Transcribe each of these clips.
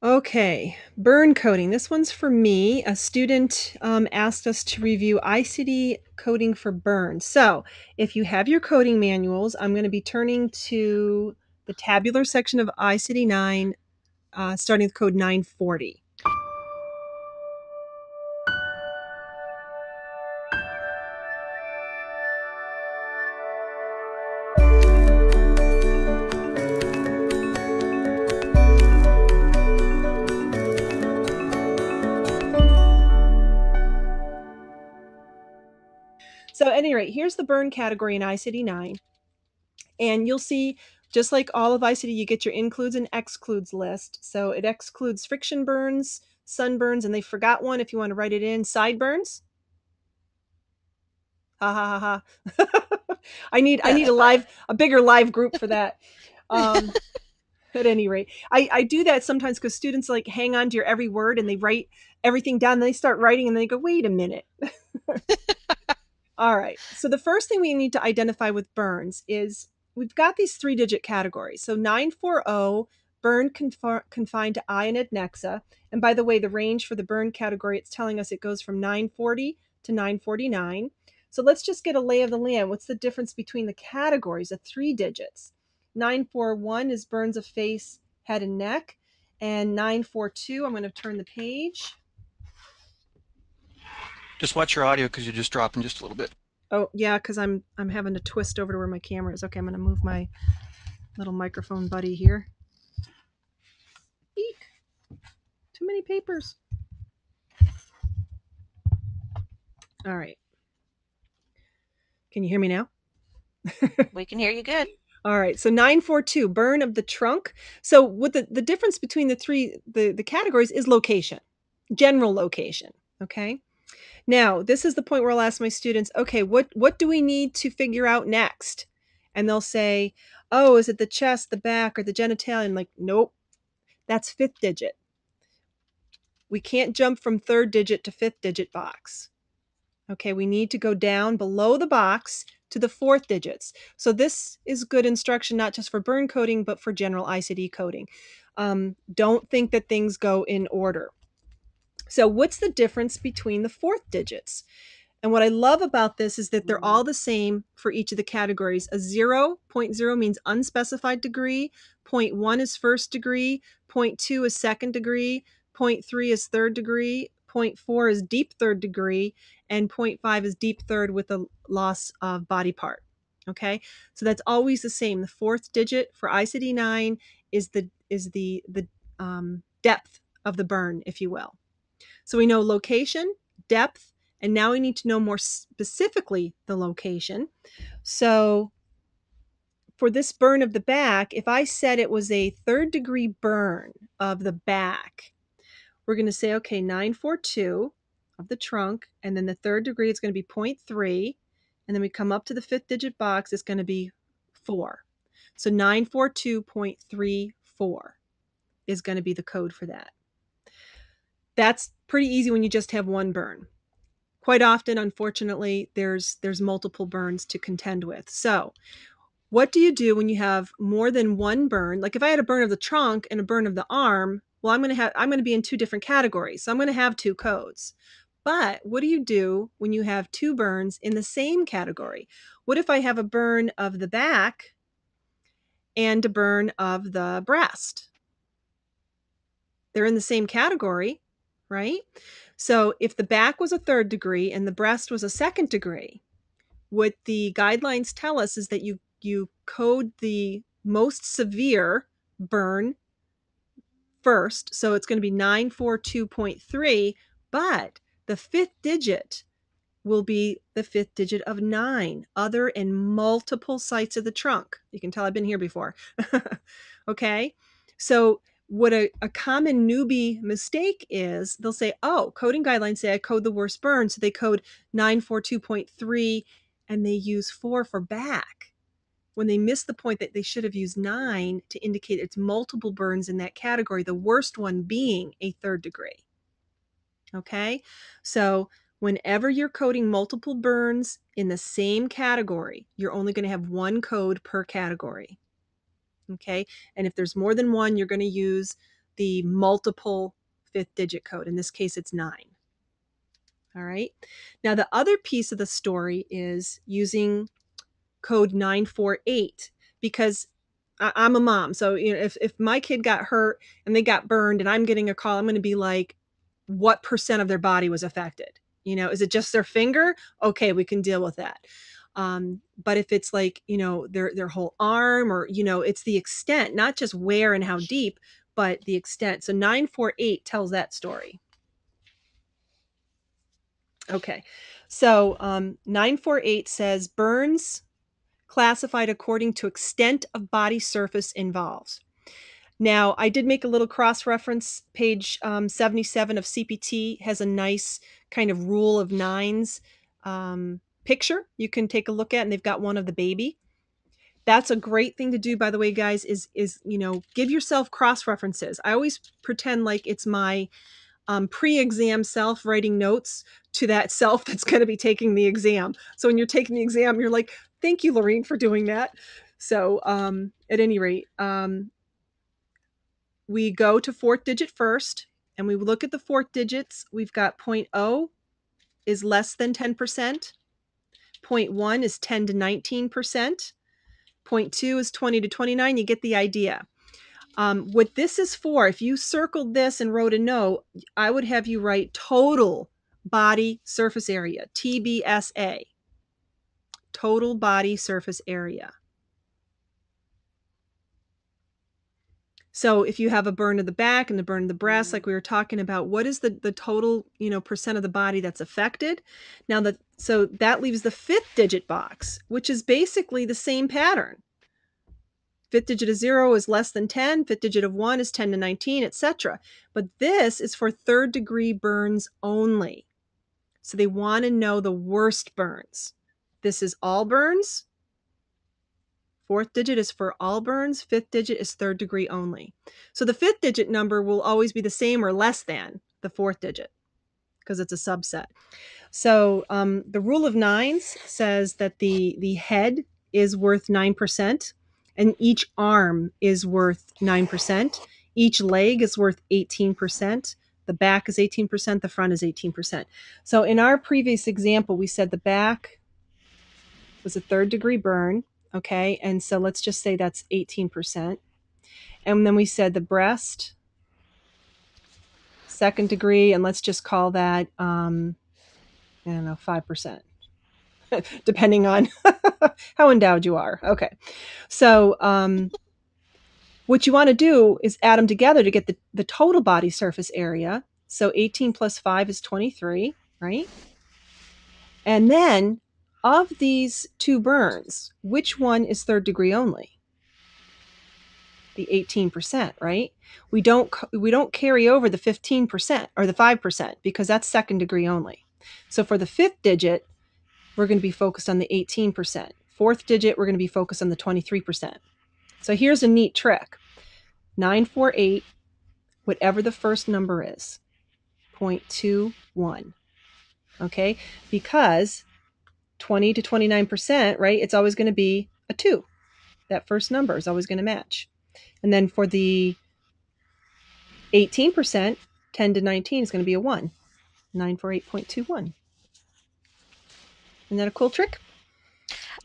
Okay, burn coding. This one's for me. A student asked us to review ICD coding for burn. So if you have your coding manuals, I'm going to be turning to the tabular section of ICD 9, starting with code 940. So at any rate, here's the burn category in ICD 9. And you'll see, just like all of ICD, you get your includes and excludes list. So it excludes friction burns, sunburns, and they forgot one if you want to write it in, sideburns. Ha ha ha ha. I need a bigger live group for that. At any rate, I do that sometimes because students like hang on to your every word and they write everything down. And they start writing and they go, wait a minute. All right. So the first thing we need to identify with burns is we've got these 3-digit categories. So 940, burn confined to eye and adnexa. And by the way, the range for the burn category, it's telling us it goes from 940 to 949. So let's just get a lay of the land. What's the difference between the categories of 3 digits? 941 is burns of face, head, and neck. And 942, I'm going to turn the page. Just watch your audio because you're just dropping just a little bit. Oh, yeah, because I'm having to twist over to where my camera is. Okay, I'm going to move my little microphone buddy here. Eek! Too many papers. All right. Can you hear me now? We can hear you good. All right, so 942, burn of the trunk. So what the difference between the categories is location, general location, okay? Now, this is the point where I'll ask my students, okay, what do we need to figure out next? And they'll say, oh, is it the chest, the back, or the genitalia? And like, nope, that's 5th digit. We can't jump from 3rd digit to 5th digit box. Okay, we need to go down below the box to the 4th digits. So this is good instruction, not just for burn coding, but for general ICD coding. Don't think that things go in order. So what's the difference between the 4th digits? And what I love about this is that they're all the same for each of the categories. A 0, 0.0 means unspecified degree, 0.1 is 1st degree, 0.2 is 2nd degree, 0.3 is 3rd degree, 0.4 is deep 3rd degree, and 0.5 is deep 3rd with a loss of body part. Okay, so that's always the same. The 4th digit for ICD-9 is the depth of the burn, if you will. So we know location, depth, and now we need to know more specifically the location. So for this burn of the back, if I said it was a 3rd degree burn of the back, we're going to say, okay, 942 of the trunk, and then the 3rd degree is going to be 0.3, and then we come up to the 5th digit box, it's going to be 4. So 942.34 is going to be the code for that. That's pretty easy when you just have one burn. Quite often, unfortunately, there's multiple burns to contend with. So what do you do when you have more than one burn? Like if I had a burn of the trunk and a burn of the arm, well, I'm going to be in 2 different categories. So I'm going to have 2 codes. But what do you do when you have 2 burns in the same category? What if I have a burn of the back and a burn of the breast? They're in the same category, right? So if the back was a 3rd degree and the breast was a 2nd degree, what the guidelines tell us is that you code the most severe burn first. So it's going to be 942.3, but the 5th digit will be the 5th digit of 9, other and multiple sites of the trunk. You can tell I've been here before. Okay, so what a common newbie mistake is, they'll say, oh, coding guidelines say I code the worst burn. So they code 942.3 and they use 4 for back, when they miss the point that they should have used 9 to indicate it's multiple burns in that category, the worst one being a 3rd degree. Okay, so whenever you're coding multiple burns in the same category, you're only going to have one code per category. Okay, and if there's more than one, you're going to use the multiple fifth digit code. In this case, it's 9. All right. Now, the other piece of the story is using code 948, because I'm a mom. So, if my kid got hurt and they got burned and I'm getting a call, I'm going to be like, what percent of their body was affected? Is it just their finger? Okay, we can deal with that. But if it's like, their whole arm, or, it's the extent, not just where and how deep, but the extent. So 948 tells that story. Okay. So 948 says burns classified according to extent of body surface involves. Now, I did make a little cross-reference. Page 77 of CPT has a nice kind of rule of nines picture you can take a look at, and they've got one of the baby. That's a great thing to do, by the way, guys, is give yourself cross-references. I always pretend like it's my pre-exam self writing notes to that self that's going to be taking the exam. So when you're taking the exam, you're like, thank you, Lorene, for doing that. So at any rate, we go to fourth digit first, and we look at the fourth digits. We've got 0.0 is less than 10%. 0.1 is 10 to 19%. 0.2 is 20 to 29. You get the idea. What this is for, if you circled this and wrote a note, I would have you write total body surface area, TBSA, total body surface area. So if you have a burn of the back and the burn of the breast, like we were talking about, what is the total, percent of the body that's affected? Now, so that leaves the fifth digit box, which is basically the same pattern. Fifth digit of 0 is less than 10. Fifth digit of 1 is 10 to 19, etc. But this is for third degree burns only. So they want to know the worst burns. This is all burns. Fourth digit is for all burns. Fifth digit is third degree only. So the fifth digit number will always be the same or less than the fourth digit because it's a subset. So the rule of nines says that the head is worth 9%, and each arm is worth 9%. Each leg is worth 18%. The back is 18%. The front is 18%. So in our previous example, we said the back was a third degree burn. Okay. And so let's just say that's 18%. And then we said the breast, second degree, and let's just call that, I don't know, 5%, depending on how endowed you are. Okay. So what you want to do is add them together to get the total body surface area. So 18 plus 5 is 23, right? And then of these two burns, which one is third degree only? The 18%, right? We don't carry over the 15% or the 5% because that's second degree only. So for the fifth digit, we're going to be focused on the 18%. Fourth digit, we're going to be focused on the 23%. So here's a neat trick. 948, whatever the first number is, 0.21. Okay? Because 20 to 29%, right? It's always going to be a 2. That first number is always going to match. And then for the 18%, 10 to 19 is going to be a 1. 948.21. Isn't that a cool trick?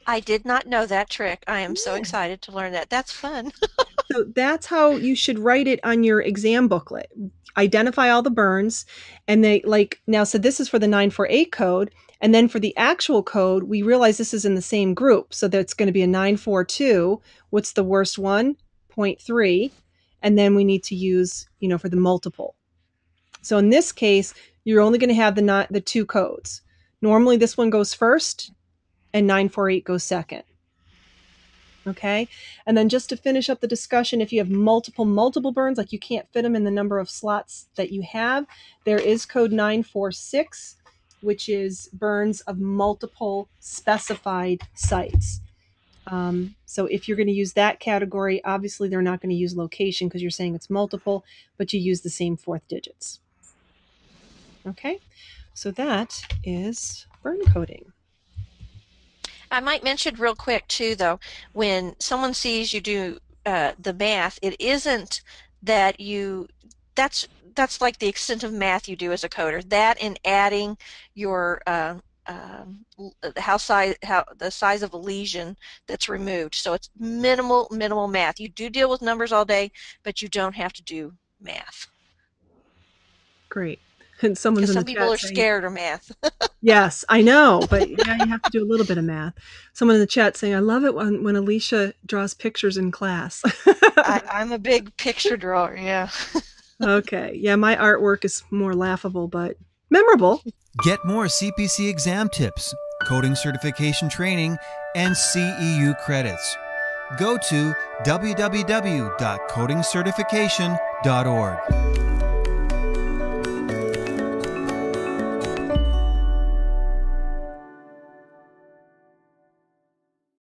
I did not know that trick. I am so excited to learn that. That's fun. So that's how you should write it on your exam booklet. Identify all the burns, and they now, so this is for the 948 code, and then for the actual code, we realize this is in the same group. So that's going to be a 942. What's the worst one? 0.3. And then we need to use, for the multiple. So in this case, you're only going to have the two codes. Normally this one goes first and 948 goes second. Okay. And then just to finish up the discussion, if you have multiple burns, like you can't fit them in the number of slots that you have, there is code 946, which is burns of multiple specified sites. So if you're going to use that category, obviously they're not going to use location because you're saying it's multiple, but you use the same fourth digits. Okay. So that is burn coding. I might mention real quick too, though, when someone sees you do the math, it isn't that that's that's like the extent of math you do as a coder. That and adding your how the size of a lesion that's removed. So it's minimal math. You do deal with numbers all day, but you don't have to do math. Great. And someone's Because in the some people chat are saying, scared of math. yes, I know, but yeah, you have to do a little bit of math. Someone in the chat saying, I love it when Alicia draws pictures in class. I'm a big picture drawer, yeah. Okay. Yeah, my artwork is more laughable, but memorable. Get more CPC exam tips, coding certification training, and CEU credits. Go to www.codingcertification.org.